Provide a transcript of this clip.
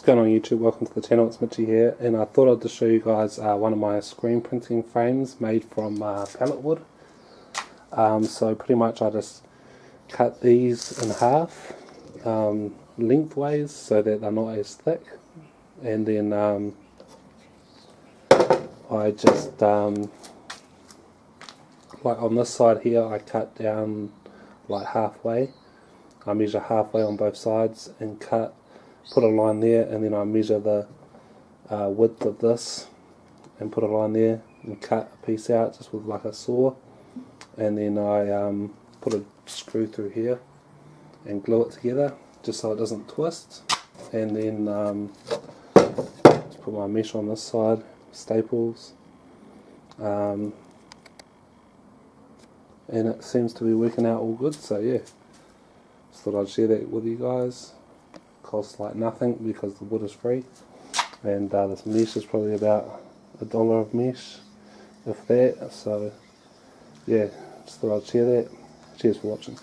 What's going on YouTube? Welcome to the channel, it's Mitchy here, and I thought I'd just show you guys one of my screen printing frames made from pallet wood. So pretty much I just cut these in half lengthways so that they're not as thick, and then I just like on this side here I cut down like halfway. I measure halfway on both sides and put a line there, and then I measure the width of this and put a line there and cut a piece out just with like a saw, and then I put a screw through here and glue it together just so it doesn't twist, and then just put my mesh on this side, staples, and it seems to be working out all good. So yeah, just thought I'd share that with you guys. Costs like nothing because the wood is free, and this mesh is probably about $1 of mesh, if that. So yeah, just thought I'd share that. Cheers for watching.